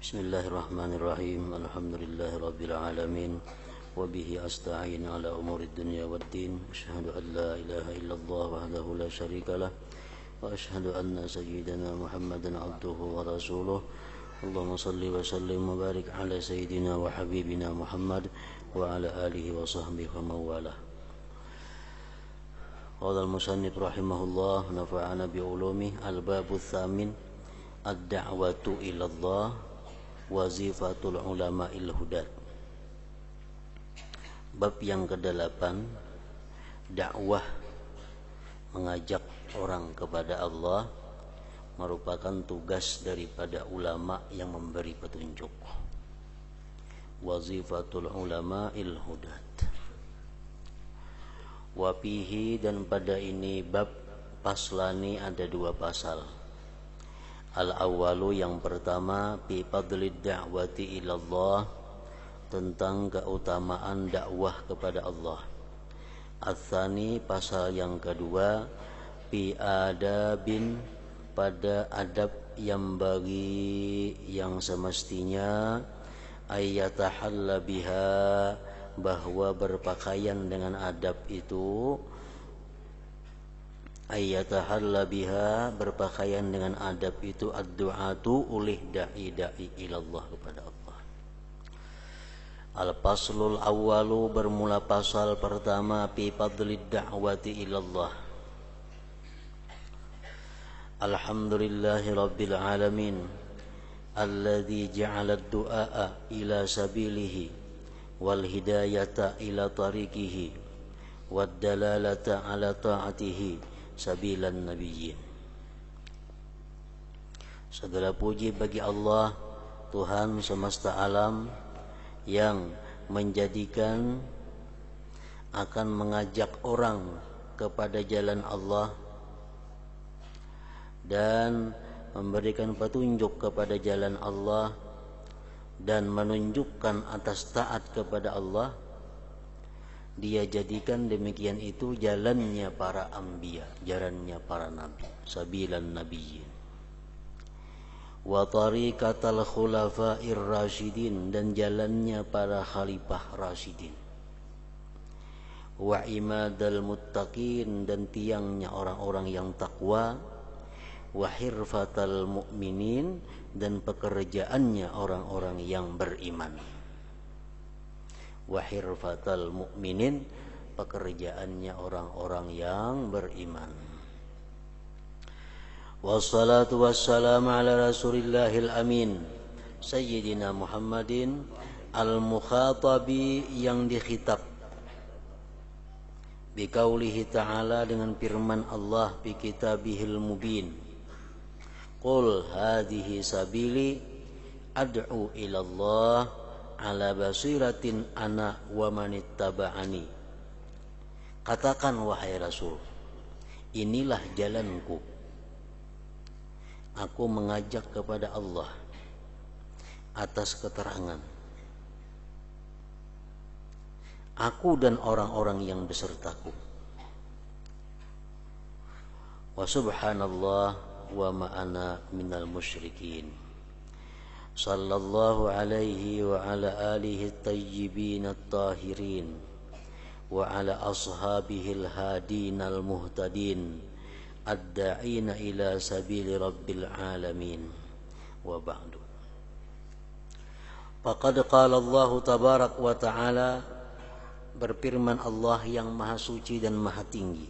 Bismillahirrahmanirrahim. Alhamdulillahirabbil alamin. Wa bihi asta'in ala umuri dunya waddin. Asyhadu an la ilaha illallah wahdahu la syarikalah wa asyhadu anna sayyidana Muhammadan abduhu wa rasuluh. Allahumma salli wa sallim wa barik ala sayyidina wa habibina Muhammad wa ala alihi wa sahbihi wa mawalah. Qala al-musannif rahimahullah nafa'ana bi ulumi al-babu tsamin ad-da'watu ila Allah wazifatul ulama'il hudat. Bab yang ke-8, dakwah mengajak orang kepada Allah merupakan tugas daripada ulama yang memberi petunjuk. Wazifatul ulama'il hudat. Wa fihi, dan pada ini bab paslani ada 2 pasal. Al-awwalu, yang pertama, fi fadlid da'wati ilallah, tentang keutamaan dakwah kepada Allah. Ats-tsani, pasal yang kedua, fi adabin, pada adab yang bagi yang semestinya ayyatahalla biha, bahwa berpakaian dengan adab itu, ayyatahalla biha, berpakaian dengan adab itu, ad-du'atu, oleh da'i ilallah, kepada Allah. Al-faslul awwalu, bermula pasal pertama, fi fadlid da'wati ilallah. Alhamdulillahi rabbil alamin alladzi ja'ala ad-du'a ila sabilihi wal hidayata ila tariqihi wad dalalata ala ta'atihi sabilan nabiyyin. Segala puji bagi Allah, Tuhan semesta alam, yang menjadikan akan mengajak orang kepada jalan Allah dan memberikan petunjuk kepada jalan Allah dan menunjukkan atas taat kepada Allah. Dia jadikan demikian itu jalannya para anbiya, jalannya para nabi, sabilan nabiyyin. Wa tariqatal khulafa'ir rasyidin, dan jalannya para khalifah rasyidin. Wa imadal muttaqin, dan tiangnya orang-orang yang takwa. Wa hirfatal mu'minin, dan pekerjaannya orang-orang yang beriman. Wa hirfatal mu'minin, pekerjaannya orang-orang yang beriman. Wassalatu wassalamu ala rasulillahil amin sayyidina Muhammadin al-mukhatabi, yang dikhitab, biqaulihi ta'ala, dengan firman Allah, bi kitabihil mubin, qul hadhihi sabili ad'u ilallah ala basiratin ana wa manittaba'ani. Katakan wahai Rasul, inilah jalanku, aku mengajak kepada Allah atas keterangan, aku dan orang-orang yang besertaku. Wa subhanallah wa ma'ana minal musyrikin. Sallallahu alaihi wa ala alihi at-tayyibin at-tahirin wa ala ashabihil hadin al-muhtadin ad-da'ina ila sabili rabbil alamin. Wa ba'du. Faqad qala Allah tabarak wa ta'ala, berfirman Allah yang maha suci dan maha tinggi,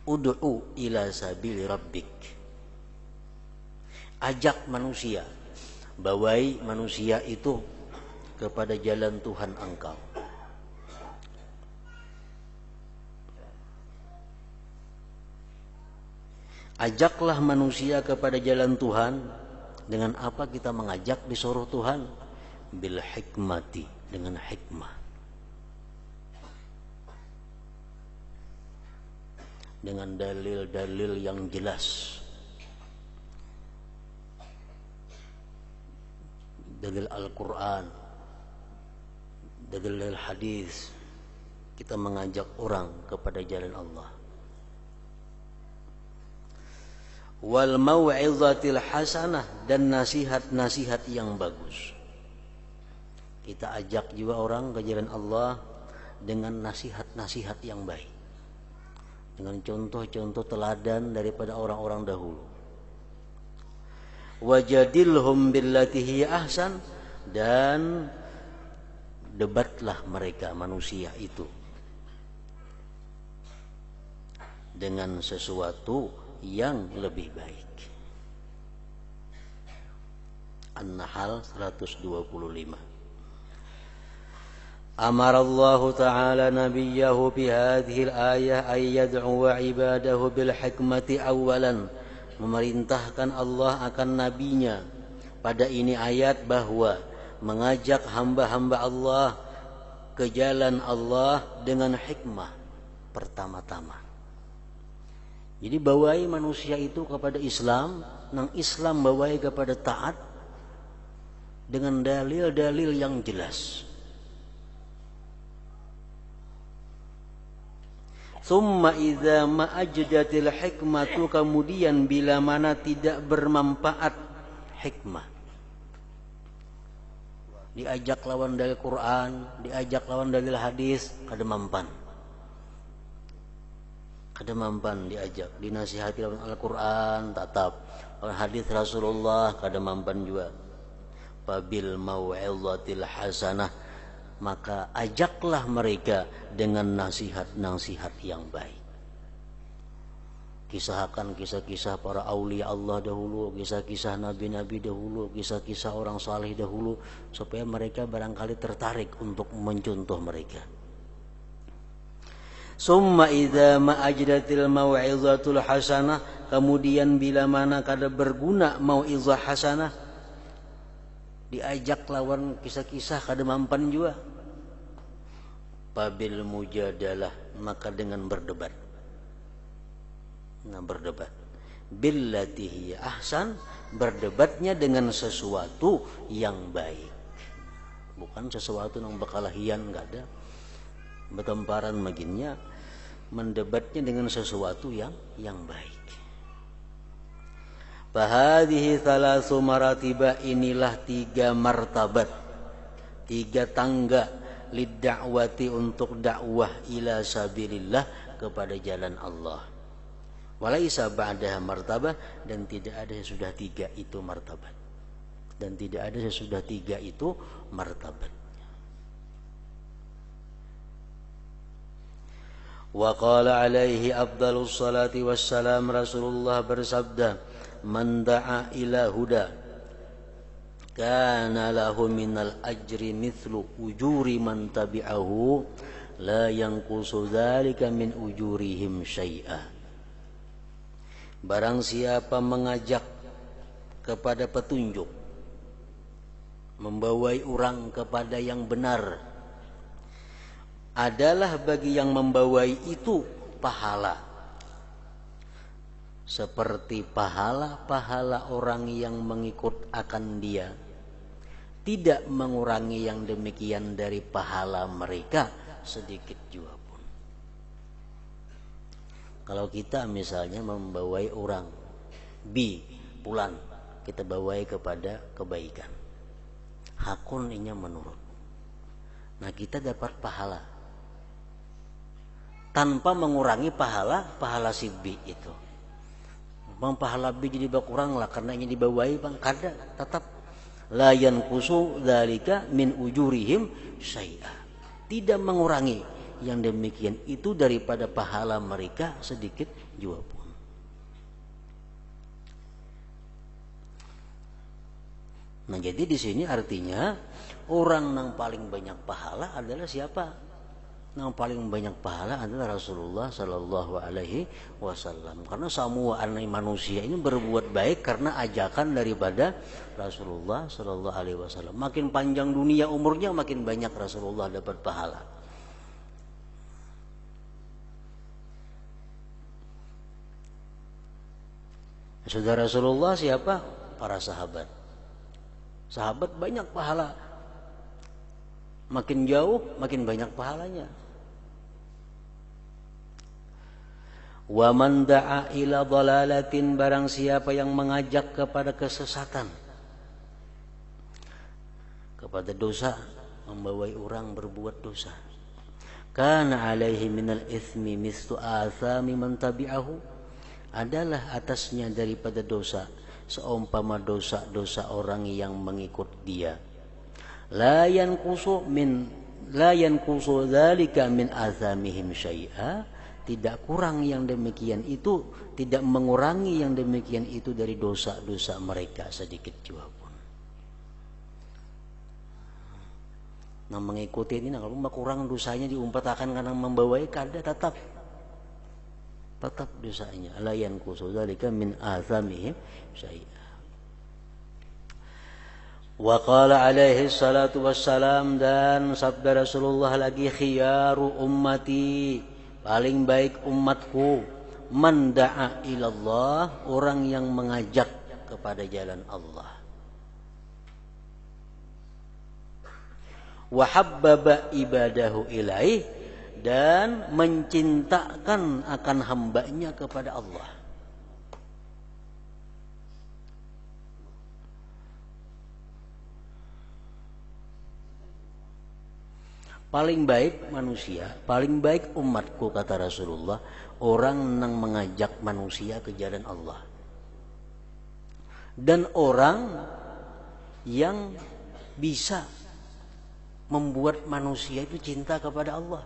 ud'u ila sabili rabbik, ajak manusia, bawai manusia itu kepada jalan Tuhan engkau. Ajaklah manusia kepada jalan Tuhan. Dengan apa kita mengajak, disuruh Tuhan? Bil hikmati, dengan hikmah, dengan dalil-dalil yang jelas, dalil Al-Quran, dalil hadis. Kita mengajak orang kepada jalan Allah. wal mau'izatil hasanah, dan nasihat-nasihat yang bagus. Kita ajak juga orang ke jalan Allah dengan nasihat-nasihat yang baik, dengan contoh-contoh teladan daripada orang-orang dahulu. Wajadilhum billati hiya ahsan, dan debatlah mereka manusia itu dengan sesuatu yang lebih baik. An-Nahl 125. Amara Allah Ta'ala nabiyahu bi hadhihi al-ayah ay yad'u ibadahu bil hikmati awalan. Memerintahkan Allah akan nabinya pada ini ayat bahwa mengajak hamba-hamba Allah ke jalan Allah dengan hikmah pertama-tama. Jadi bawai manusia itu kepada Islam, nang Islam bawai kepada taat dengan dalil-dalil yang jelas. Thumma idza ma ajdatil hikmatu, kemudian bila mana tidak bermanfaat hikmah, diajak lawan dalil Quran, diajak lawan dalil hadis, kada mampan. Kada mampan diajak, dinasihati lawan Al-Quran tetap, lawan hadis Rasulullah kada mampan juga. Fabil mau'izatil hasanah, maka ajaklah mereka dengan nasihat-nasihat yang baik. Kisahkan kisah-kisah para aulia Allah dahulu, kisah-kisah nabi-nabi dahulu, kisah-kisah orang saleh dahulu, supaya mereka barangkali tertarik untuk mencontoh mereka. Summa idza ma ajdatil mau'izatul hasanah, kemudian bila mana kada berguna mau'izah hasanah, diajak lawan kisah-kisah kada mampan juga. Babil mujadalah, maka dengan berdebat. Nah, berdebat billati hiya ahsan, berdebatnya dengan sesuatu yang baik, bukan sesuatu yang bakalahian, enggak ada bertemparan maginnya, mendebatnya dengan sesuatu yang baik. Fahadhihi thalathu maratiba, inilah 3 martabat, 3 tangga lidda'wati, untuk dakwah ila sabilillah, kepada jalan Allah. Walaisa ba'daha martabah, dan tidak ada sesudah 3 itu martabat, dan tidak ada sesudah 3 itu martabat. Wa qala alaihi afdalus salati wassalam, Rasulullah bersabda, man da'a ila huda kana lahu minal ajri mithlu ujuri man tabi'ahu la yanqusu dzalika min ujurihim syai'a. Barang siapa mengajak kepada petunjuk, membawai orang kepada yang benar, adalah bagi yang membawai itu pahala seperti pahala-pahala orang yang mengikut akan dia, tidak mengurangi yang demikian dari pahala mereka sedikit juga pun. Kalau kita misalnya membawai orang pulan, kita bawai kepada kebaikan, hakun inya menurut, nah kita dapat pahala tanpa mengurangi pahala si B itu. Bang pahala B jadi berkurang lah karena ini dibawai, bang kada, tetap la yanqusu dzalika min ujurihim syai'a, tidak mengurangi yang demikian itu daripada pahala mereka sedikit juga pun. Nah, jadi di sini artinya orang yang paling banyak pahala adalah siapa? Yang paling banyak pahala adalah Rasulullah Sallallahu Alaihi Wasallam. Karena semua anak manusia ini berbuat baik karena ajakan daripada Rasulullah Sallallahu Alaihi Wasallam. Makin panjang dunia umurnya, makin banyak Rasulullah dapat pahala. Saudara Rasulullah siapa? Para sahabat. Sahabat banyak pahala. Makin jauh, makin banyak pahalanya. Wa man da'a ila dhalalatin, barang siapa yang mengajak kepada kesesatan, kepada dosa, membawai orang berbuat dosa. Kana alaihi minal ithmi mislu athami man tabi'ahu, adalah atasnya daripada dosa seumpama dosa-dosa orang yang mengikut dia. La yanqusu dzalika min athamihim syai'a, tidak kurang yang demikian itu, tidak mengurangi yang demikian itu dari dosa-dosa mereka sedikit juga pun. Nah mengikuti ini, kalau kurang dosanya diumpatakan karena membawai kada tetap dosanya. La yanqusu dzalika min athamihim syai'a. Wa qala alaihi salatu wassalam, dan sabda Rasulullah lagi, khiyaru ummati, paling baik umatku, man da'a ilallah, orang yang mengajak kepada jalan Allah, wa habbaba ibadahu ilaih, dan mencintakan akan hambanya kepada Allah. Paling baik manusia, paling baik umatku, kata Rasulullah, orang yang mengajak manusia ke jalan Allah, dan orang yang bisa membuat manusia itu cinta kepada Allah.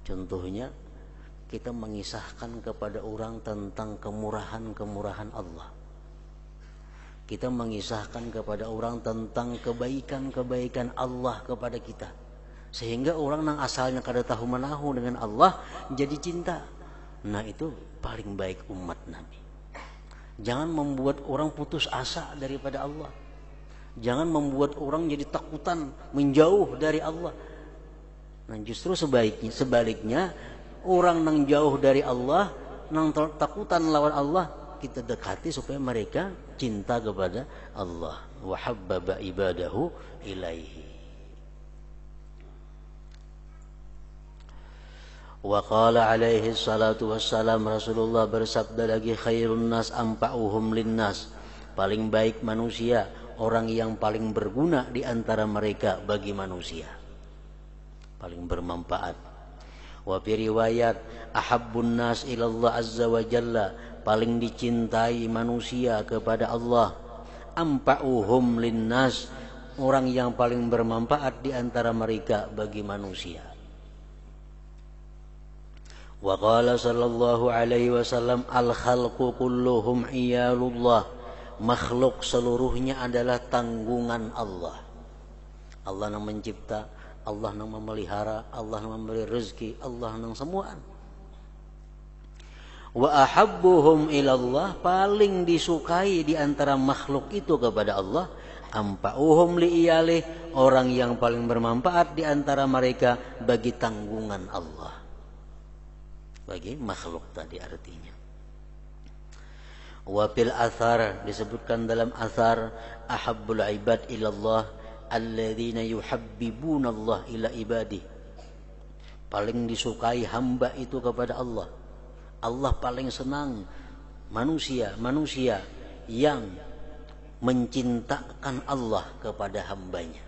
Contohnya, kita mengisahkan kepada orang tentang kemurahan-kemurahan Allah. Kita mengisahkan kepada orang tentang kebaikan-kebaikan Allah kepada kita, sehingga orang yang asalnya kada tahu menahu dengan Allah jadi cinta. Nah itu paling baik umat Nabi. Jangan membuat orang putus asa daripada Allah. Jangan membuat orang jadi takutan menjauh dari Allah. Nah justru sebaliknya orang yang jauh dari Allah, yang takutan lawan Allah, kita dekati supaya mereka cinta kepada Allah. Wa habbaba ibadahu ilaihi. Wa qala alaihi salatu wassalam, Rasulullah bersabda lagi, khairun nas anfa'uhum linnas, paling baik manusia orang yang paling berguna di antara mereka bagi manusia, paling bermanfaat. Wa fi riwayat, ahabbun nas ilallah azza wa jalla, paling dicintai manusia kepada Allah, anfa'uhum linnas, orang yang paling bermanfaat di antara mereka bagi manusia. Wa qala sallallahu alaihi wasallam, al khalqu kulluhum iyalullah, makhluk seluruhnya adalah tanggungan Allah. Allah yang mencipta, Allah yang memelihara, Allah yang memberi rezeki, Allah yang semua. Wa ahabbuhum ilallah, paling disukai di antara makhluk itu kepada Allah, anfa'uhum li'iyalih, orang yang paling bermanfaat di antara mereka bagi tanggungan Allah, bagi makhluk tadi artinya. Wa fil athar, disebutkan dalam athar, ahabbul ibad ilallah alladzina yuhabbibuna Allah ila ibadih, paling disukai hamba itu kepada Allah. Allah paling senang manusia yang mencintakan Allah kepada hambanya.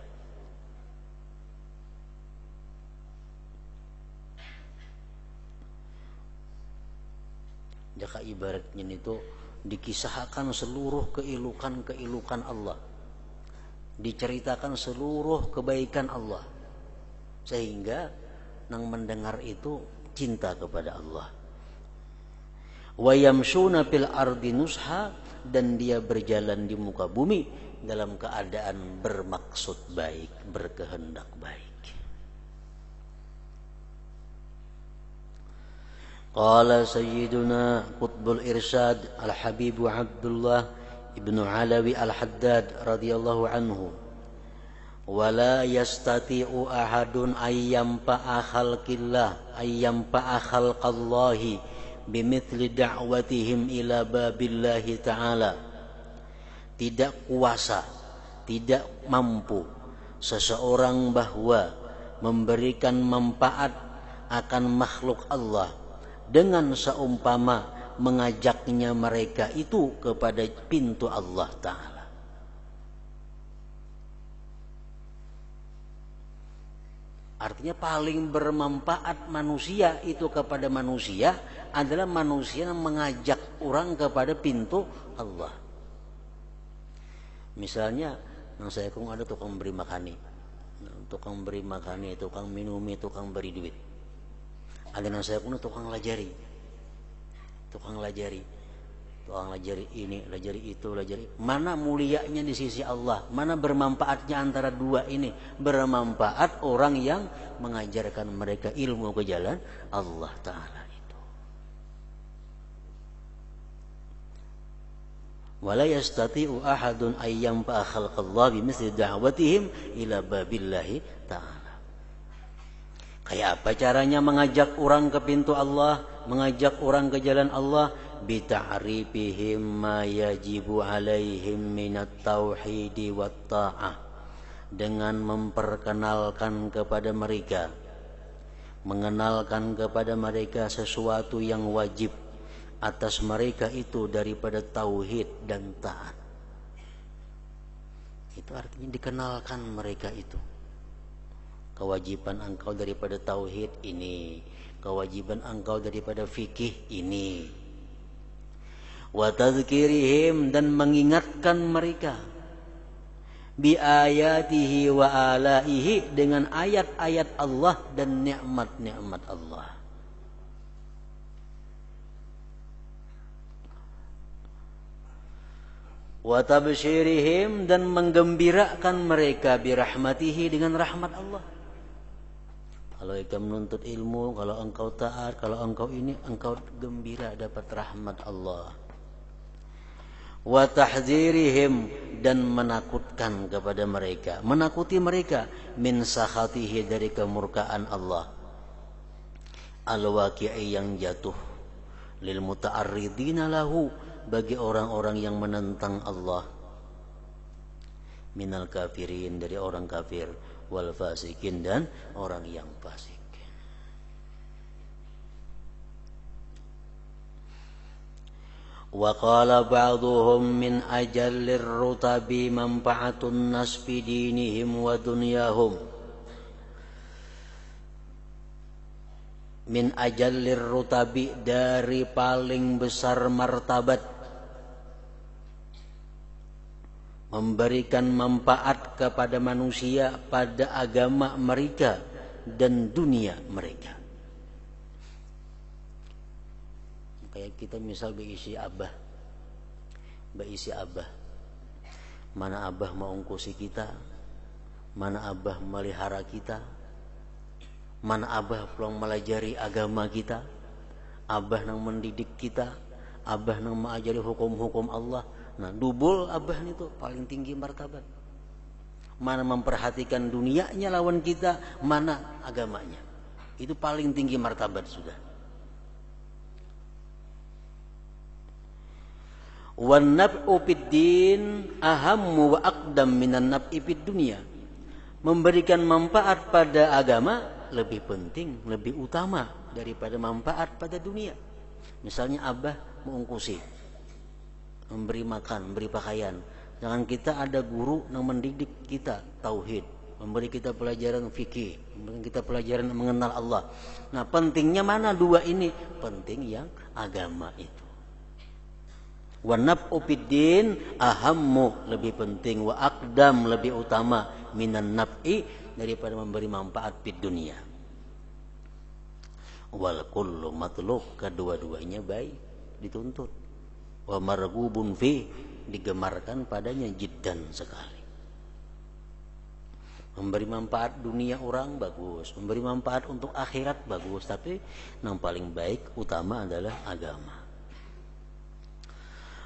Jika ibaratnya itu dikisahkan seluruh keilukan Allah, diceritakan seluruh kebaikan Allah, sehingga nang mendengar itu cinta kepada Allah. Wa yamshuna fil ardi nusha, dan dia berjalan di muka bumi dalam keadaan bermaksud baik, berkehendak baik. Qala sayyiduna qutbul irsyad al-habib Abdullah ibnu Alawi al-Haddad radhiyallahu anhu, wala yastati'u ahadun ayyamfa'a khalqillah ayyamfa'a khalqallahi bimithli da'watihim ila babillahi ta'ala. Tidak kuasa, tidak mampu seseorang bahwa memberikan manfaat akan makhluk Allah dengan seumpama mengajaknya mereka itu kepada pintu Allah Ta'ala. Artinya paling bermanfaat manusia itu kepada manusia adalah manusia yang mengajak orang kepada pintu Allah. Misalnya, yang saya kong ada tukang beri makani, tukang minumi, tukang beri duit. Ada yang saya kong tukang lajari ini, lajari itu, lajari. Mana mulianya di sisi Allah? Mana bermanfaatnya antara dua ini? Bermanfaat orang yang mengajarkan mereka ilmu ke jalan Allah Ta'ala itu. Wala yastati'u ahadun ayyam fa khalqallah bimithli da'watihim ila babillahi ta'ala. Kayak apa caranya mengajak orang ke pintu Allah, mengajak orang ke jalan Allah? Bita'rifihim ma yajibu alaihim minat tauhidi wat ta'ah, dengan memperkenalkan kepada mereka, mengenalkan kepada mereka sesuatu yang wajib atas mereka itu daripada tauhid dan taat. Itu artinya dikenalkan mereka itu. Kewajiban engkau daripada tauhid ini, kewajiban engkau daripada fikih ini. Wa tadhkirihim, dan mengingatkan mereka bi ayatihi wa alaihi, dengan ayat-ayat Allah dan nikmat-nikmat Allah. Wa tabsyirihim, dan menggembirakan mereka bi rahmatihi, dengan rahmat Allah. Kalau engkau menuntut ilmu, kalau engkau taat, kalau engkau ini, engkau gembira dapat rahmat Allah. Wa tahdzirihim, dan menakutkan kepada mereka, menakuti mereka min sakhatihi, dari kemurkaan Allah. Al-waqi'i, yang jatuh, lil muta'arridina lahu, bagi orang-orang yang menentang Allah, minal kafirin, dari orang kafir, wal fasikin, dan orang yang fasik. Wa qala ba'dhum min ajallir rutabi manfa'atun nas fi dinihim wa dunyahum. Min ajallir rutabi, dari paling besar martabat, memberikan manfaat kepada manusia pada agama mereka dan dunia mereka. Kayak kita misal berisi abah, mana abah mengungkusi kita, mana abah melihara kita, mana abah pulang melajari agama kita, abah nang mendidik kita, abah nang mengajari hukum-hukum Allah. Nah, dubul abah itu paling tinggi martabat. Mana memperhatikan dunianya lawan kita, mana agamanya. Itu paling tinggi martabat sudah. Wan naf'u fid din ahammu wa aqdam minan naf'i fid dunya. Memberikan manfaat pada agama lebih penting, lebih utama daripada manfaat pada dunia. Misalnya abah mengungkusi, memberi makan, memberi pakaian. Jangan kita ada guru yang mendidik kita tauhid, memberi kita pelajaran fikih, memberi kita pelajaran mengenal Allah. Nah, pentingnya mana dua ini? Penting yang agama itu. Wa naf'u fid din ahammu, lebih penting, wa aqdam, lebih utama, minan naf'i, daripada memberi manfaat fid dunia. Wal kullu matlub, kedua-duanya baik, dituntut. Wa marghubun fi, digemarkan padanya jiddan sekali. Memberi manfaat dunia orang bagus, memberi manfaat untuk akhirat bagus, tapi yang paling baik utama adalah agama.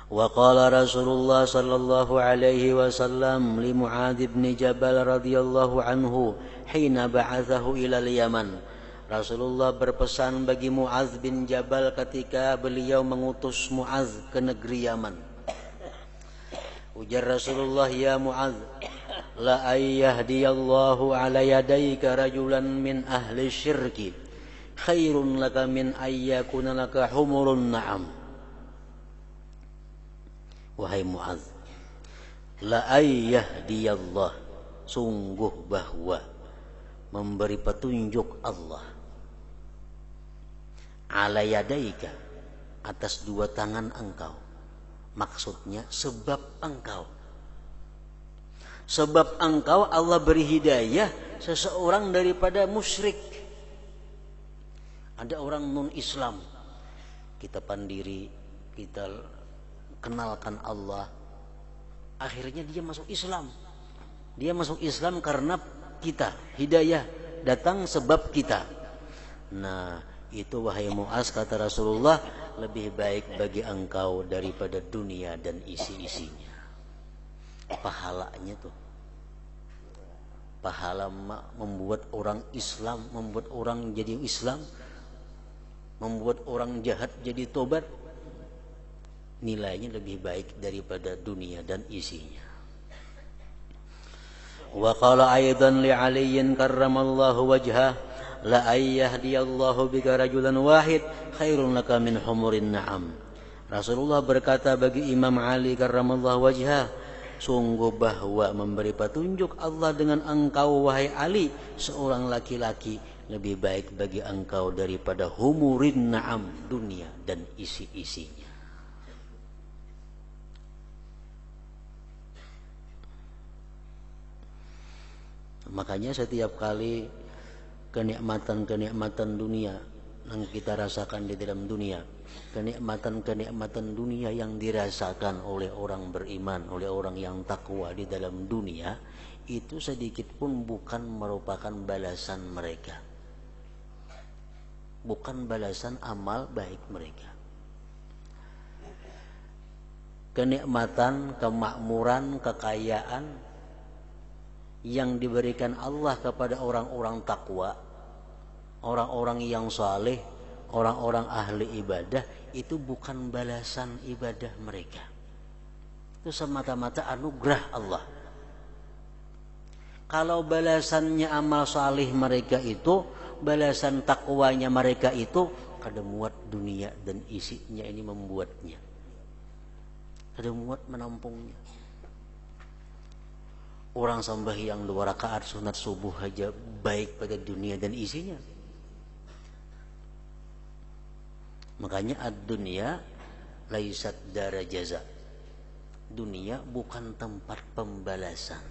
Wa qala Rasulullah sallallahu alaihi wasallam li Mu'adz bin Jabal radhiyallahu anhu hina ba'athahu ila al-Yaman. Rasulullah berpesan bagi Mu'adz bin Jabal ketika beliau mengutus Mu'adz ke negeri Yaman. Ujar Rasulullah, ya Mu'adz, la ayyahdiyallahu ala yadayka rajulan min ahli syirki khairun laka min ayyakuna laka humurun na'am. Wahai Mu'adz, la ayyahdiyallah, sungguh bahwa memberi petunjuk Allah, ala yadaika, atas dua tangan engkau. Maksudnya sebab engkau Allah beri hidayah seseorang daripada musyrik. Ada orang non Islam, kita pandiri, kita kenalkan Allah, akhirnya dia masuk Islam. Dia masuk Islam karena kita, hidayah datang sebab kita. Nah, itu wahai Mu'adz, kata Rasulullah, lebih baik bagi engkau daripada dunia dan isi-isinya. Pahalanya tuh, pahala membuat orang Islam, membuat orang jadi Islam, membuat orang jahat jadi tobat, nilainya lebih baik daripada dunia dan isinya. Wa qala aidan li Aliyin karramallahu wajhah, la ayyahdiyallahu bika rajulan wahid khairun laka min humurin na'am. Rasulullah berkata bagi Imam Ali karramallahu wajhah, sungguh bahwa memberi petunjuk Allah dengan engkau wahai Ali, seorang laki-laki, lebih baik bagi engkau daripada humurin na'am, dunia dan isi-isinya. Makanya setiap kali kenikmatan-kenikmatan dunia yang kita rasakan di dalam dunia, kenikmatan-kenikmatan dunia yang dirasakan oleh orang beriman, oleh orang yang takwa di dalam dunia, itu sedikit pun bukan merupakan balasan mereka, bukan balasan amal baik mereka. Kenikmatan, kemakmuran, kekayaan yang diberikan Allah kepada orang-orang takwa, orang-orang yang saleh, orang-orang ahli ibadah, itu bukan balasan ibadah mereka. Itu semata-mata anugerah Allah. Kalau balasannya amal saleh mereka itu, balasan takwanya mereka itu, kada muat dunia dan isinya ini membuatnya, kada muat menampungnya. Orang sembahyang 2 rakaat sunat subuh aja baik pada dunia dan isinya. Makanya ad-dunya laisat dara jaza. Dunia bukan tempat pembalasan.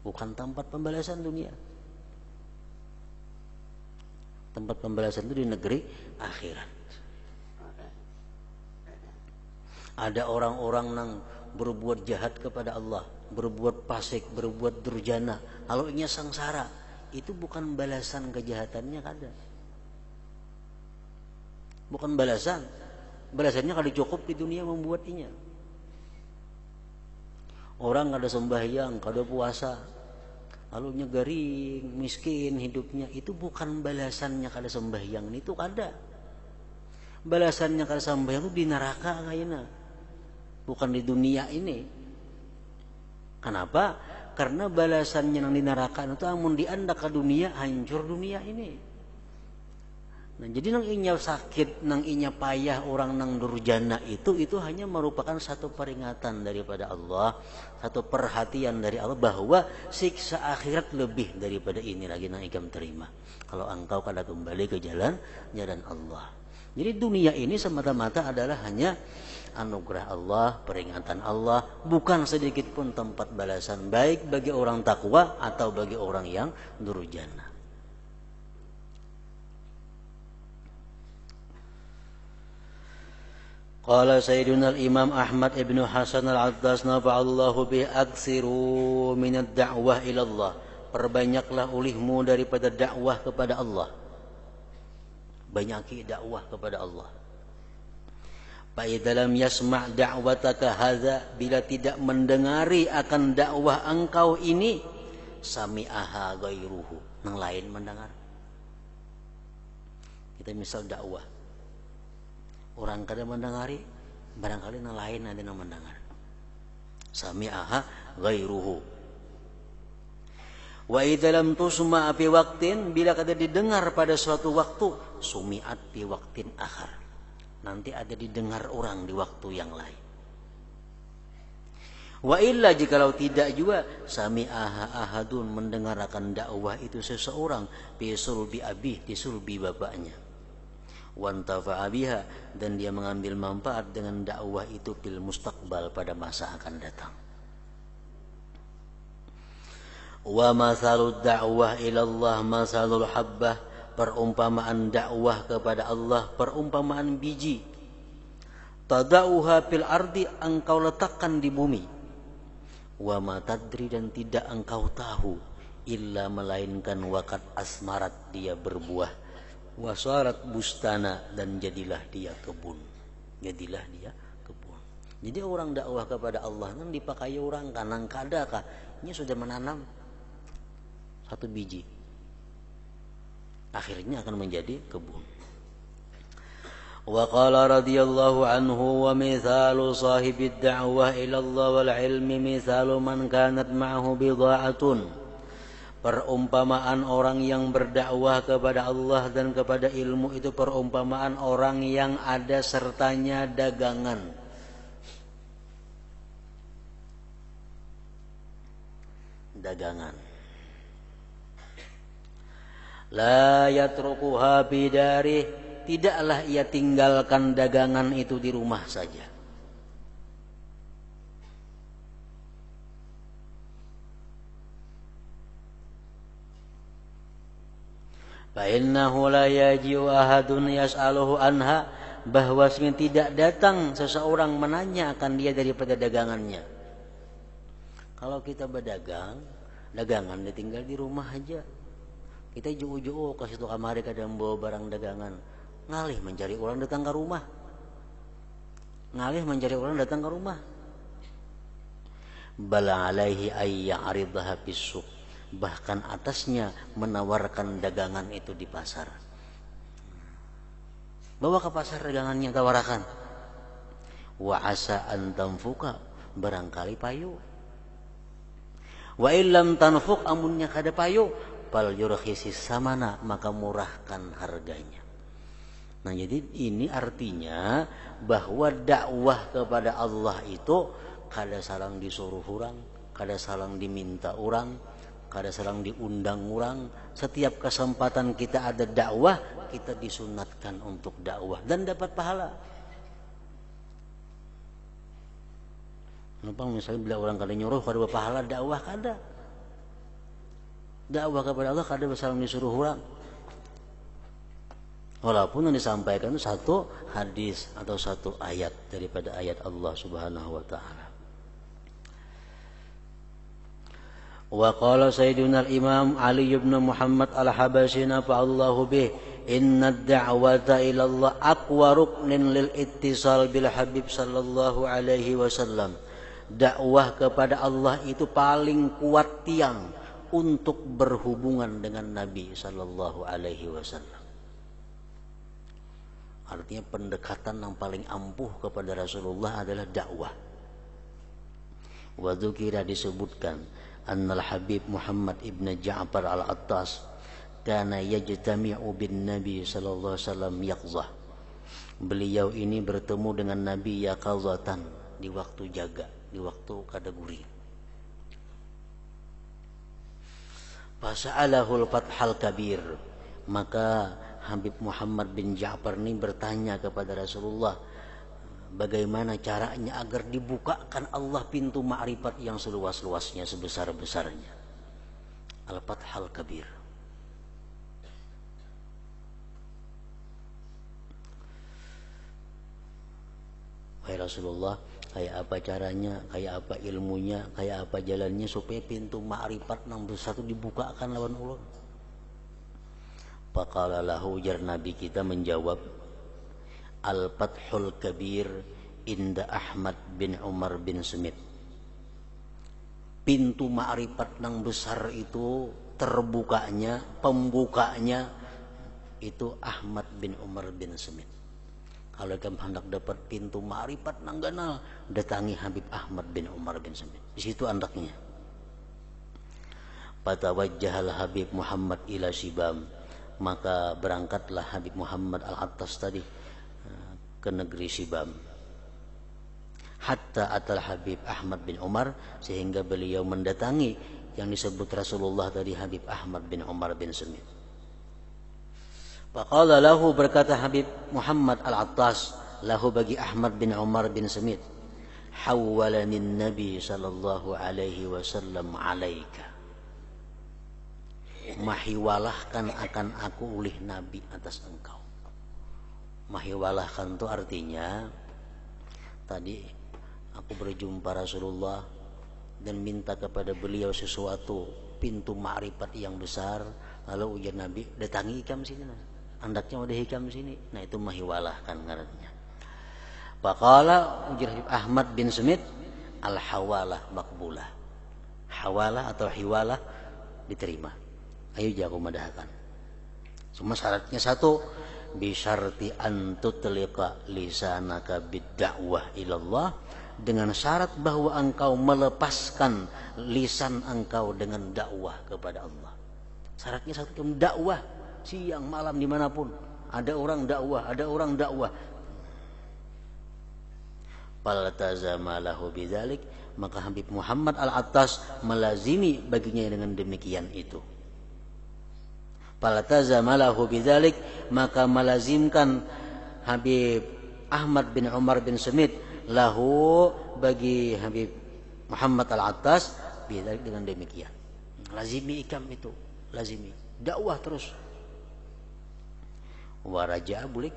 Bukan tempat pembalasan dunia. Tempat pembalasan itu di negeri akhirat. Ada orang-orang yang berbuat jahat kepada Allah, berbuat fasik, berbuat durjana, kalau ini sengsara, itu bukan balasan kejahatannya kada. Bukan balasan. Balasannya kada cukup di dunia membuatnya. Orang kada sembahyang, kada puasa, lalu garing, miskin hidupnya, itu bukan balasannya kada sembahyang, itu kada. Balasannya kada sembahyang itu di neraka kayaknya, bukan di dunia ini. Kenapa? Karena balasannya yang di neraka itu amun dianda ke dunia, hancur dunia ini. Nah, jadi nang inya sakit, nang inya payah orang nang durjana itu hanya merupakan satu peringatan daripada Allah, satu perhatian dari Allah bahwa siksa akhirat lebih daripada ini lagi nang ikam terima kalau engkau kada kembali ke jalan Allah. Jadi dunia ini semata-mata adalah hanya anugerah Allah, peringatan Allah, bukan sedikit pun tempat balasan baik bagi orang takwa atau bagi orang yang durjana. Qala Sayyiduna al-Imam Ahmad ibn Hasan al-Attas nafa'allahu bi aksiru minad da'wah ila Allah. Perbanyaklah ulihmu daripada dakwah kepada Allah. Banyaki dakwah kepada Allah. Fa idza lam yasma' da'wataka hadza, bila tidak mendengari akan dakwah engkau ini, sami'aha ghairuhu, yang lain mendengar. Kita misal dakwah, orang kada mendengari, barangkali yang lain ada yang mendengar. Sami'aha ghairuhu. Wa idza lam tusma' fi waqtin, bila kada didengar pada suatu waktu, sumi'at fi waqtin akhar. Nanti ada didengar orang di waktu yang lain. Wa illa jikalau tidak juga, sami'aha ahadun, mendengarkan dakwah itu seseorang, fi sulbi abih, di sulbi bapaknya. Wantafa'a biha, dan dia mengambil manfaat dengan dakwah itu fil mustaqbal, pada masa akan datang. Wa masalud da'wah ilallah masalul habbah, perumpamaan dakwah kepada Allah perumpamaan biji. Tada'uha fil ardi, engkau letakkan di bumi. Wa ma tadri, dan tidak engkau tahu, illa melainkan wakat asmarat, dia berbuah. Wasarat bustana, dan jadilah dia kebun. Jadilah dia kebun. Jadi orang dakwah kepada Allah kan dipakai orang kanang kadakah, ini sudah menanam satu biji, akhirnya akan menjadi kebun. Wa qala radhiyallahu anhu, wa mithalu sahibid da'wah ila Allah wal ilmi mithalu man kanat ma'ahu bidha'atun. Perumpamaan orang yang berdakwah kepada Allah dan kepada ilmu itu perumpamaan orang yang ada sertanya dagangan. Dagangan. La yatrukuha bidarih, tidaklah ia tinggalkan dagangan itu di rumah saja. Fa innahu la yaji'u ahadun yas'aluhu anha, bahwasanya tidak datang seseorang menanya akan dia daripada dagangannya. Kalau kita berdagang, dagangan ditinggal di rumah aja. Kita jauh-jauh ke situ kamari kadang bawa barang dagangan, ngalih mencari orang datang ke rumah. Ngalih mencari orang datang ke rumah. Bala alaihi ayya'ridha bis-suq, bahkan atasnya menawarkan dagangan itu di pasar. Bawa ke pasar dagangannya, tawarkan. Wa asa an tanfuka, barangkali payu. Wa illam tanfuk, amunnya kada payu, fal yurkhisi samana, maka murahkan harganya. Nah, jadi ini artinya bahwa dakwah kepada Allah itu kada salang disuruh orang, kada salang diminta orang, kada salang diundang orang. Setiap kesempatan kita ada dakwah, kita disunatkan untuk dakwah dan dapat pahala. Kenapa misalnya bila orang kada nyuruh kada berpahala dakwah, kada. Dakwah kepada Allah kada salang disuruh orang. Walaupun yang disampaikan itu satu hadis atau satu ayat daripada ayat Allah Subhanahu wa taala. Wa qala sayyiduna al-imam Ali ibn Muhammad al-Habashi nafa'allahu bih, inna ad-da'wata ila Allah aqwa ruknin lil ittisal bil habib sallallahu alaihi wasallam. Dakwah kepada Allah itu paling kuat tiang untuk berhubungan dengan Nabi sallallahu alaihi wasallam. Artinya pendekatan yang paling ampuh kepada Rasulullah adalah dakwah. Wa dzukira, disebutkan, annal Habib Muhammad ibn Ja'far al-Attas kana yajtami'u bin Nabi sallallahu alaihi wasallam yaqzah. Beliau ini bertemu dengan Nabi yaqazatan, di waktu jaga, di waktu kada guri. Fasa'alahul fathal kabir, maka Habib Muhammad bin Ja'far ini bertanya kepada Rasulullah, bagaimana caranya agar dibukakan Allah pintu ma'rifat yang seluas-luasnya, sebesar-besarnya. Al-Fathal Kabir. Wahai Rasulullah, kayak apa caranya, kayak apa ilmunya, kayak apa jalannya supaya pintu ma'rifat yang besar itu dibukakan lawan Allah. Faqala lahu, jar Nabi kita menjawab, Al-Fathul Kabir inda Ahmad bin Umar bin Smith. Pintu ma'rifat yang besar itu terbukanya, pembukanya itu Ahmad bin Umar bin Smith. Kalau kamu hendak dapat pintu ma'rifat nang ganal, datangi Habib Ahmad bin Umar bin Smith. Di situ andaknya. Fatawajjahal Habib Muhammad ila Shibam, maka berangkatlah Habib Muhammad Al-Attas tadi ke negeri Shibam. Hatta atal Habib Ahmad bin Umar, sehingga beliau mendatangi yang disebut Rasulullah tadi, Habib Ahmad bin Umar bin Samit. Faqala lahu, berkata Habib Muhammad Al-Attas lahu bagi Ahmad bin Umar bin Samit, hawwalani Nabi sallallahu alaihi wasallam alaika, mahiwalahkan akan aku oleh Nabi atas engkau. Mahiwalahkan itu artinya, tadi aku berjumpa Rasulullah dan minta kepada beliau sesuatu, pintu ma'rifat yang besar, lalu ujar Nabi, datangi ikam sini, andaknya udah ikam sini. Nah itu mahiwalahkan ngarannya. Faqala, ujar Ahmad bin Samit, al-hawalah makbulah. Hawalah atau hiwalah diterima. Ayo jago madahkan. Cuma syaratnya satu, bisyarti an tutliqa lisanaka bid-da'wah ilallah, dengan syarat bahwa engkau melepaskan lisan engkau dengan dakwah kepada Allah. Syaratnya satu, dakwah siang malam dimanapun, ada orang dakwah, ada orang dakwah. Faltazama lahu bidzalik, maka Habib Muhammad Al-Attas melazimi baginya dengan demikian itu. Faltazama lahu bidzalik, maka melazimkan Habib Ahmad bin Umar bin Samit lahu bagi Habib Muhammad Al-Attas bidzalik, dengan demikian. Lazimi ikam itu, lazimi dakwah terus. Wa raja'a bulik,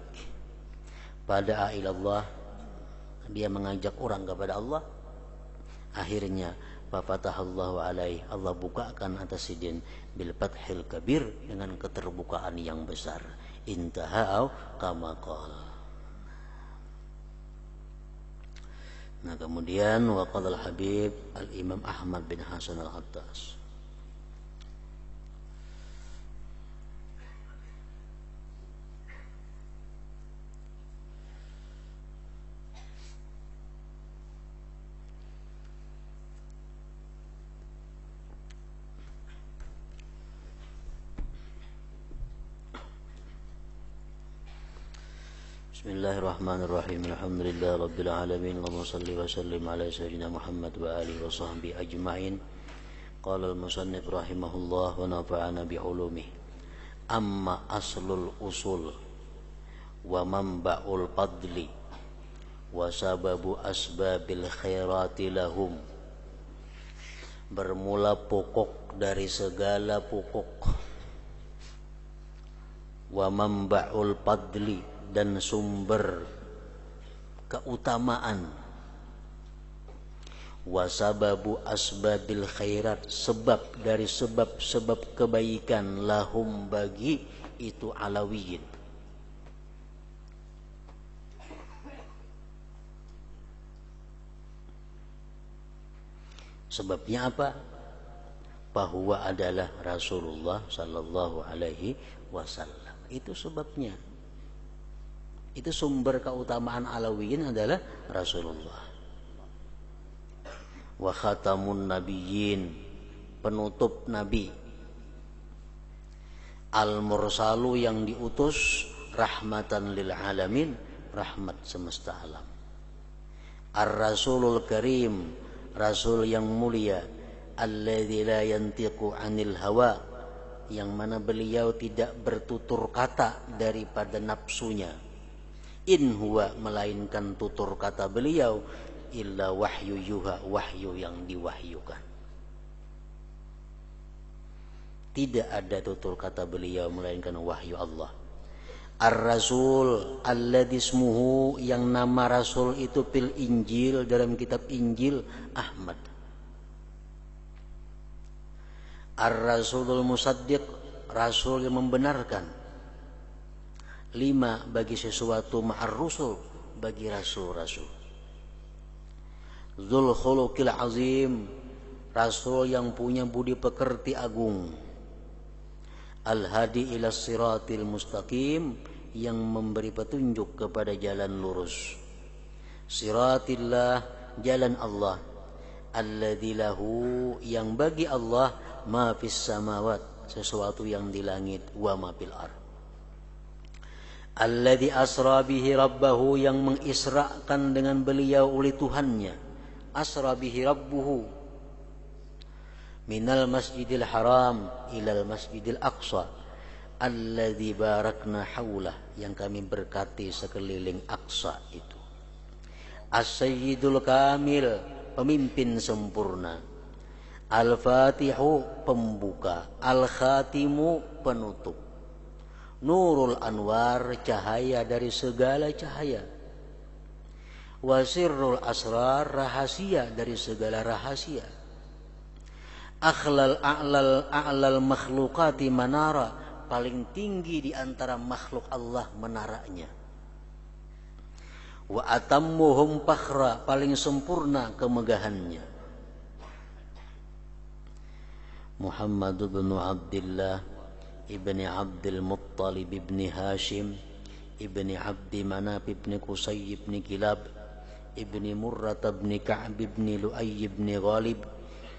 pada ilallah, dia mengajak orang kepada Allah. Akhirnya fafatahallahu alaih, Allah bukakan atas sidin bil fathil kabir, dengan keterbukaan yang besar. Intaha kama qala. Nah kemudian waqala al-Habib al-Imam Ahmad bin Hasan Al-Attas, Bismillahirrahmanirrahim. Alhamdulillah Rabbil Alamin. Allahumma salli wa sallim ala sayyidina Muhammad wa alihi wa sahbihi ajma'in. Qala al-musannif rahimahullah wa nafa'ana bi'ulumih. Amma aslul usul wa manba'ul fadli wa sababu asbabil khairati lahum. Bermula pokok dari segala pokok. Wa manba'ul fadli, dan sumber keutamaan. Wasababu asbabil khairat, sebab dari sebab-sebab kebaikan, lahum bagi itu alawiyin. Sebabnya apa? Bahwa adalah Rasulullah sallallahu alaihi wasallam. Itu sebabnya. Itu sumber keutamaan alawiyin adalah Rasulullah. Wa khatamun nabiyyin, penutup nabi. Al-mursalu, yang diutus, rahmatan lil alamin, rahmat semesta alam. Ar-rasulul karim, rasul yang mulia. Alladzi la yantiqu 'anil hawa, yang mana beliau tidak bertutur kata daripada nafsunya. In huwa, melainkan tutur kata beliau, illa wahyu yuha, wahyu yang diwahyukan. Tidak ada tutur kata beliau melainkan wahyu Allah. Ar-Rasul alladzi ismuhu, yang nama Rasul itu fil Injil, dalam kitab Injil, Ahmad. Ar-Rasulul Musaddiq, Rasul yang membenarkan. 5, bagi sesuatu, ma'ar rusul, bagi rasul-rasul. Dzul khuluqil azim, rasul yang punya budi pekerti agung. Al-hadi ila siratil mustaqim, yang memberi petunjuk kepada jalan lurus. Siratillah, jalan Allah. Alladzi lahu, yang bagi Allah ma fis samawat, sesuatu yang di langit, wa ma fil ard. Alladzi asra bihi rabbahu, yang mengisrakan dengan beliau oleh Tuhannya. Asra bihi rabbuhu minal masjidil haram ilal masjidil aqsa alladzi barakna haulah, yang kami berkati sekeliling Aqsa itu. As-sayyidul kamil, pemimpin sempurna. Al-fatihu, pembuka. Al-khatimu, penutup. Nurul anwar, cahaya dari segala cahaya. Wasirrul asrar, rahasia dari segala rahasia. Akhlal a'lal makhlukati manara, paling tinggi di antara makhluk Allah menaranya. Wa atammuhum fakhra, paling sempurna kemegahannya. Muhammad bin Abdullah ibni Abdul Muttalib ibni Hashim ibni Abdi Manaf ibni Qusay ibni Kilab ibni Murrah ibni Ka'b ibni Lu'ay ibni Ghalib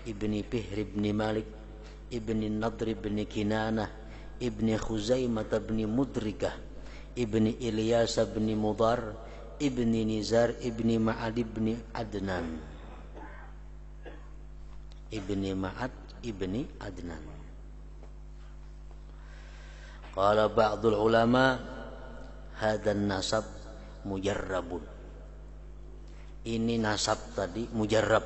ibni Fihr ibni Malik ibni Nadr ibni Kinanah ibni Khuzaimah ibni Mudrikah ibni Ilyas ibni Mudar ibni Nizar ibni Ma'ad ibni Adnan ibni Ma'ad ibni Adnan. Qala ba'dul ulama hadan nasab mujarrabun, ini nasab tadi mujarrab.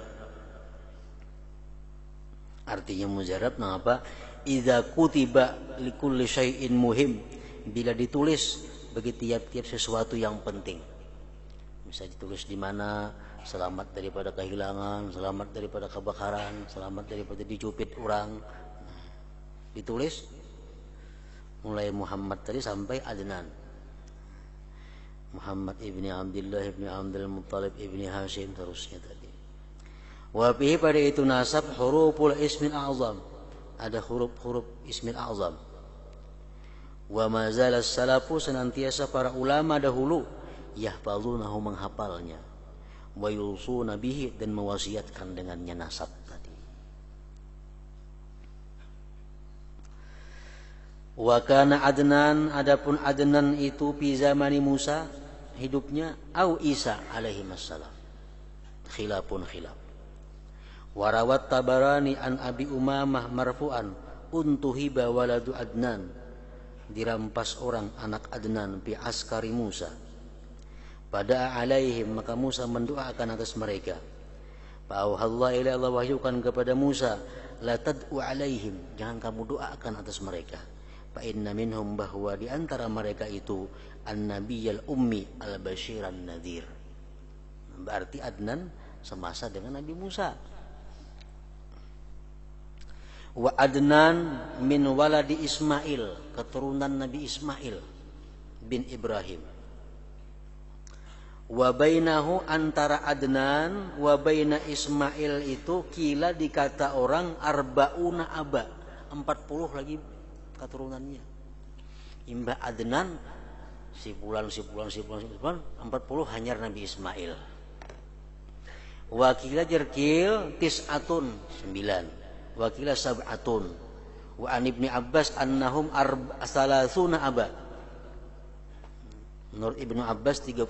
Artinya mujarrab mengapa? Idza kutiba likulli syai'in muhim, bila ditulis bagi tiap-tiap sesuatu yang penting. Bisa ditulis di mana selamat daripada kehilangan, selamat daripada kebakaran, selamat daripada dicupit orang. Ditulis mulai Muhammad tadi sampai Adnan. Muhammad ibni Abdullah ibni Abdul Muttalib ibni Hashim, terusnya tadi. Wa fihi, pada itu nasab, huruful ismil a'zam, ada huruf-huruf ismil a'zam. Wa mazala salafu, senantiasa para ulama dahulu, yahfazunahu, menghafalnya. Wa yusuna bihi, dan mewasiatkan dengannya nasab tadi. Wa kana Adnan, adapun Adnan itu fi zamani Musa, hidupnya, au Isa alaihi wassalam, khilafun khilaf. Warawat Tabarani an Abi Umamah marfu'an, untuhiba waladu Adnan, dirampas orang anak Adnan fi askari Musa. Pada alaihim, maka Musa mendoakan atas mereka. Fa'auhallah ila, Allah wahyukan kepada Musa, la tad'u alaihim, jangan kamu doakan atas mereka. Fa inna minhum, bahwa di antara mereka itu an-nabiyyal ummi al-basyiran nadhir. Berarti Adnan semasa dengan Nabi Musa. Wa Adnan min waladi Ismail, keturunan Nabi Ismail bin Ibrahim. Wa bainahu, antara Adnan wa baina Ismail itu kila dikata orang arbauna aba, 40 lagi keturunannya. Imbah Adnan si bulan 40 hanyar Nabi Ismail. Wakila jerkil tis'atun 9, wakila sab'atun. Wa an Ibni Abbas annahum salasuna aba. Menurut Ibnu Abbas 30.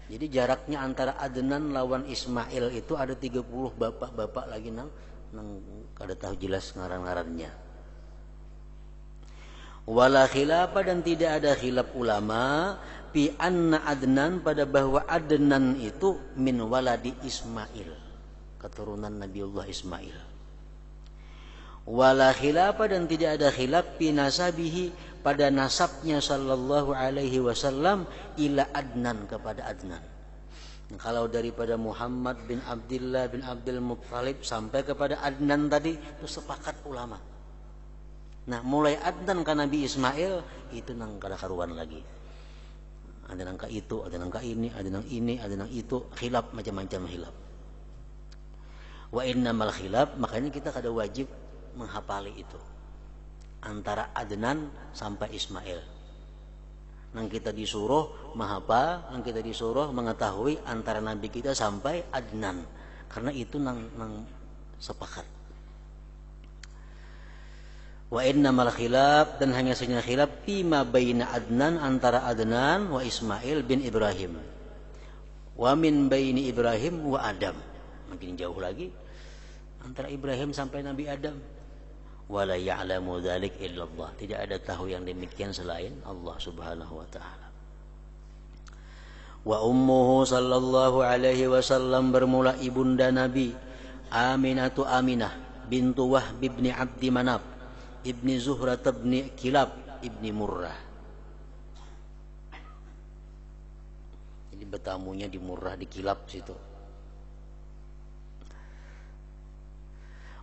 Jadi jaraknya antara Adnan lawan Ismail itu ada 30 bapak-bapak lagi nang kada tahu jelas ngaran-ngarannya. Wala khilafah, dan tidak ada khilaf ulama fi anna Adnan, pada bahwa Adnan itu min waladi Ismail, keturunan Nabiullah Ismail. Wala khilafah, dan tidak ada khilaf fi nasabihi, pada nasabnya sallallahu alaihi wasallam ila Adnan, kepada Adnan. Kalau daripada Muhammad bin Abdullah bin Abdul Muttalib sampai kepada Adnan tadi itu sepakat ulama. Nah, mulai Adnan ke Nabi Ismail itu nang kada karuan lagi. Ada nangka itu, ada nangka ini, ada nang ini, ada nang itu, khilaf, macam-macam khilaf. Wa innamal khilaf, makanya kita kada wajib menghafali itu. Antara Adnan sampai Ismail. Nang kita disuruh menghafal, nang kita disuruh mengetahui antara Nabi kita sampai Adnan. Karena itu nang sepakat. Wa innamal khilaf, dan hanya saja khilaf fima baina Adnan, antara Adnan wa Ismail bin Ibrahim, wa min baini Ibrahim wa Adam, makin jauh lagi antara Ibrahim sampai Nabi Adam. Wala ya'lamu dzalik illallah, tidak ada tahu yang demikian selain Allah Subhanahu wa taala. Wa ummuhu sallallahu alaihi wasallam, bermula ibunda Nabi Aminatu Aminah bintu Wahb bin Abdi Manaf ibni Zuhra ibni Kilab ibni Murrah. Jadi bertamunya di Murrah, di Kilab situ.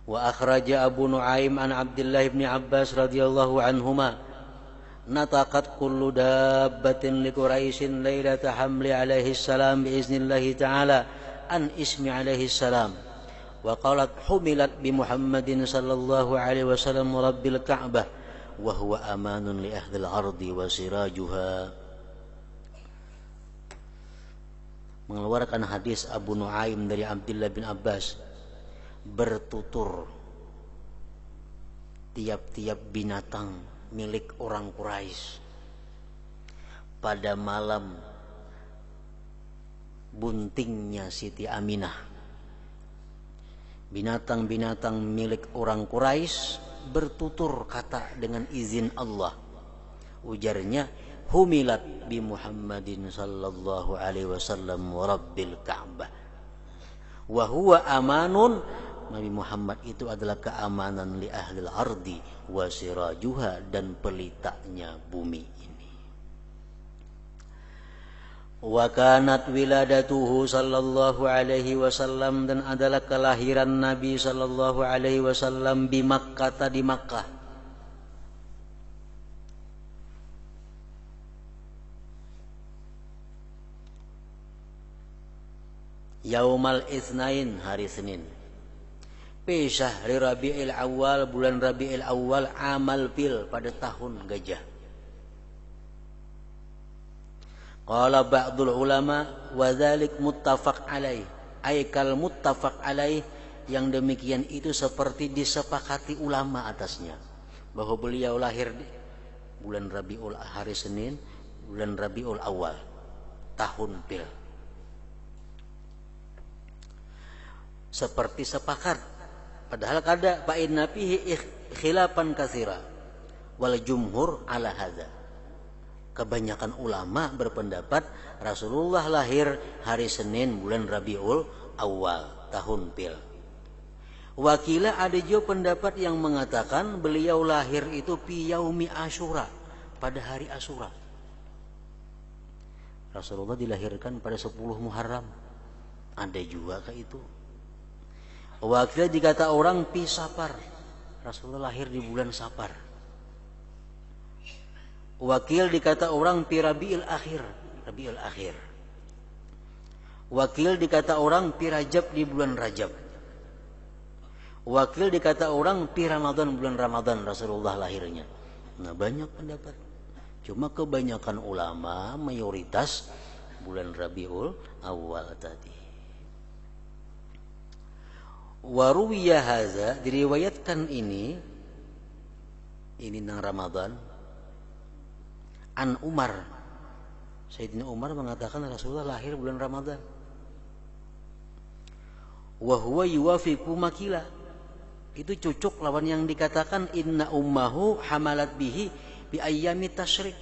Wa akhraja Abu Nuaim an Abdullah ibn Abbas radhiyallahu anhuma, nataqat kullu dabbatin li Quraisyin lailata hamli alaihi salam biiznillahi ta'ala an ismi alaihi salam, wa qalat humilat bi Muhammadin sallallahu alaihi wasallam rabbil Ka'bah wa huwa amanun li ahlil ardi wa sirajuha. Mengeluarkan hadis Abu Nuaim dari Abdullah bin Abbas, bertutur tiap-tiap binatang milik orang Quraisy pada malam buntingnya Siti Aminah. Binatang-binatang milik orang Quraisy bertutur kata dengan izin Allah. Ujarnya, humilat bi Muhammadin sallallahu alaihi wasallam wa rabbil Ka'bah wa huwa amanun, Nabi Muhammad itu adalah keamanan li ahlil ardi wa sirajuha, dan pelitanya bumi ini. Wa kanat wiladatuhu sallallahu alaihi wasallam, dan adalah kelahiran Nabi sallallahu alaihi wasallam di Makkah, di Makkah. Yaumal Itsnain, hari Senin. Fi syahri Rabiul Awal, bulan Rabiul Awal, amal fil, pada tahun gajah. Qala ba'dul ulama wa dzalik muttafaq alaih, aikal muttafaq alaih, yang demikian itu seperti disepakati ulama atasnya, bahwa beliau lahir di bulan Rabiul, hari Senin, bulan Rabiul Awal, tahun fil. Seperti sepakat, padahal kada fa inna fihi khilafan katsira wal jumhur ala hadza. Kebanyakan ulama berpendapat Rasulullah lahir hari Senin bulan Rabiul Awal tahun fil. Wakila, ada juga pendapat yang mengatakan beliau lahir itu fi yaumi Asyura, pada hari Asyura. Rasulullah dilahirkan pada 10 Muharram. Ada juga kayak itu. Wakil dikata orang pi Safar, Rasulullah lahir di bulan Safar. Wakil dikata orang pi Rabiul Akhir, Rabiul Akhir. Wakil dikata orang pi Rajab, di bulan Rajab. Wakil dikata orang pi Ramadan, bulan Ramadan Rasulullah lahirnya. Nah, banyak pendapat. Cuma kebanyakan ulama mayoritas bulan Rabiul Awal tadi. Waruwiya haza, diriwayatkan ini nang Ramadan, an Umar, Sayyidina Umar mengatakan Rasulullah lahir bulan Ramadan. Wa huwa yuwafiqu makila, itu cocok lawan yang dikatakan inna ummahu hamalat bihi bi ayyami tasyrik,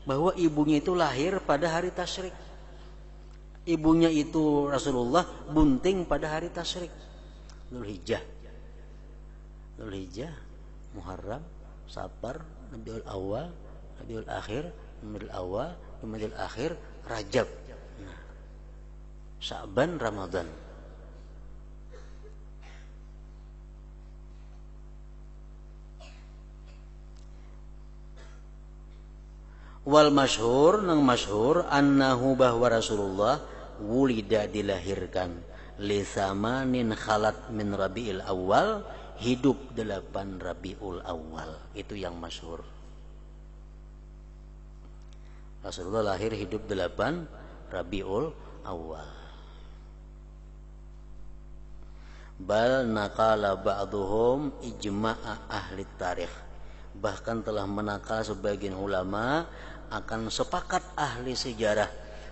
bahwa ibunya itu lahir pada hari tasyrik. Ibunya itu Rasulullah bunting pada hari tasyrik. Dzulhijjah, Muharram, Safar, Rabiul Awal, Rabiul Akhir, Rabiul Awal, Rabiul Akhir, Rajab, nah, Sya'ban, Ramadan. Wal masyhur, nang masyhur, annahu, bahwa Rasulullah wulida, dilahirkan, li thamanin khalat min Rabiul Awal, hidup 8 Rabiul Awal. Itu yang masyhur. Rasulullah lahir hidup 8 Rabiul Awal. Bal naqala ba'duhum ijma'a ahli tarikh, Bahkan telah menakal sebagian ulama, akan sepakat ahli sejarah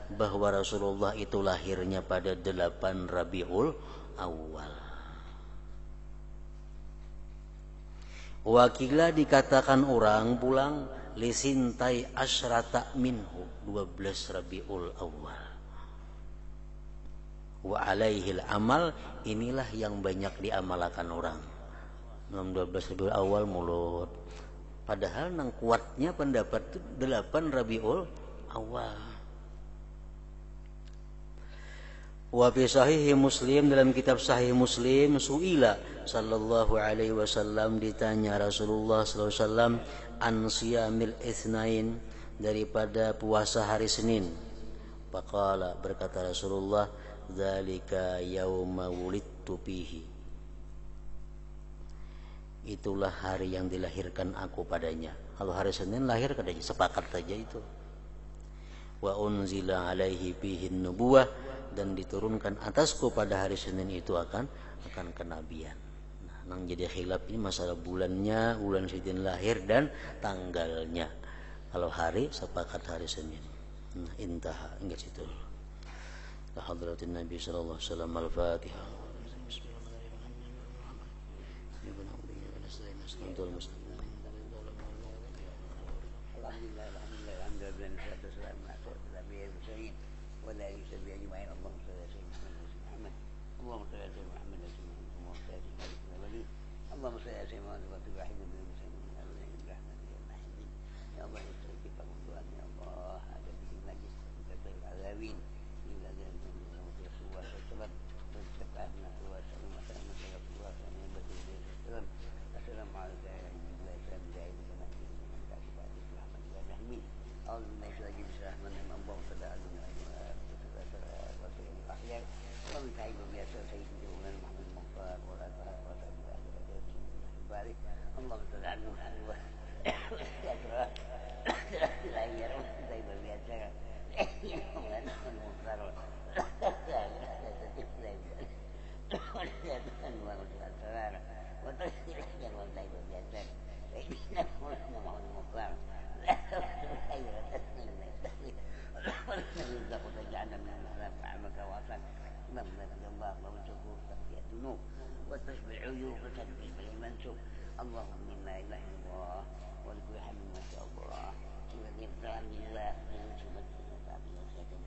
bahwa Rasulullah itu lahirnya pada 8 Rabiul Awal. Wakila dikatakan orang pulang lisintai asyrata minhu 12 Rabiul Awal. Wa alaihil amal, inilah yang banyak diamalkan orang. 12 Rabiul Awal mulut. Padahal nang kuatnya pendapat itu 8 Rabiul Awal. Wa fi sahihi Muslim, dalam kitab sahih Muslim, suila sallallahu alaihi wasallam, ditanya Rasulullah sallallahu alaihi wasallam an siyamil itsnain, daripada puasa hari Senin. Faqala, berkata Rasulullah, dzalika yauma wulidtu fihi, itulah hari yang dilahirkan aku padanya. Kalau hari Senin lahir padanya, sepakat saja itu. Wa unzila alaihi fihi nubuwah, dan diturunkan atasku pada hari Senin itu akan kenabian. Nah, nang jadi khilaf ini masalah bulannya, bulan Sidin lahir dan tanggalnya. Kalau hari sepakat hari Senin. Nah, intaha enggak situ. La hadratin Nabi sallallahu alaihi wasallam, al-Fatihah. ولا يسبي أجمعين. اللهم صل على سيدنا محمد. اللهم صل على سيدنا محمد. اللهم صل على سيدنا محمد الواحد من المسلمين برحمتك يا المحمد. يا الله يستجيب قبولنا يا الله. هذا به المجلس وكثر العذابين إلى ذلك رسول الله صلى الله عليه وسلم واتقانا وسلم وسلم على رسول الله صلى الله عليه وسلم. السلام عليك يا عبد الله السلام عليكم ورحمة الله وبركاته. أعوذ بالله من الشيطان الرجيم. اللهم صل على ومن تعيب بأسر سيدنا مولانا محمد المختار ولا تهاب وبارك. اللهم صل على محمد وأسرى لا يرون تعيب بأسر مولانا محمد المختار وتشبه العيوب وتشبه المنسوب. اللهم لا اله الا الله ولكل حمد ما شاء الله. والذي يرضى بالله ومنسوب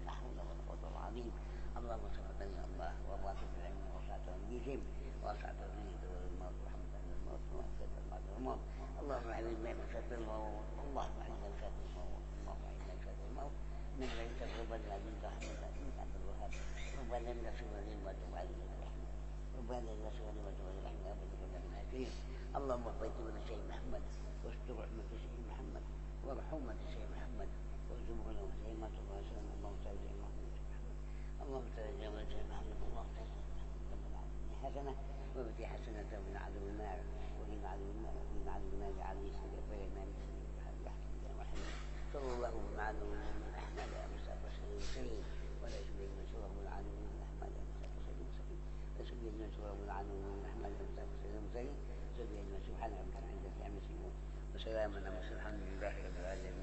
لا حول ولا قوه الا العظيم. اللهم صل على الله وبارك في العلم وسعه بهم وسعه الرزق والموت ورحمه الموت ومغفره الموت والموت. اللهم اعلم بين شر الموت. اللهم اعلم بين شر الموت. اللهم اعلم بين شر الموت. من ليس ربنا من رحمه انك انت الوهاب. ربنا انك سبحانه وتعالى ربنا لا سوى لما تولى الحمد أبدا كنا من هاتين. اللهم اغفر لنا شيء محمد واستر رحمة شيء محمد ورحمة شيء محمد وارزقنا له شيء ما تبغى سلام. اللهم صل على محمد. اللهم صل على شيء محمد. اللهم صل على حسنة وبدي حسنة من عدو النار ومن عدو النار ومن عدو النار عليه الصلاة والسلام. صلى الله على محمد أحمد مصطفى سليم ولا يشبه من سواه العدو من أحمد مصطفى سليم سبحان ربك العالمين سبحان ربك عند العالمين وسلام على المرسلين الحمد لله رب العالمين.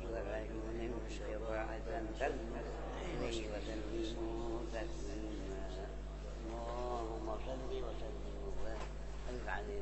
والراحمين شفاعة تلمس إليه وسلموا تسليما. اللهم صل وسلم وبارك على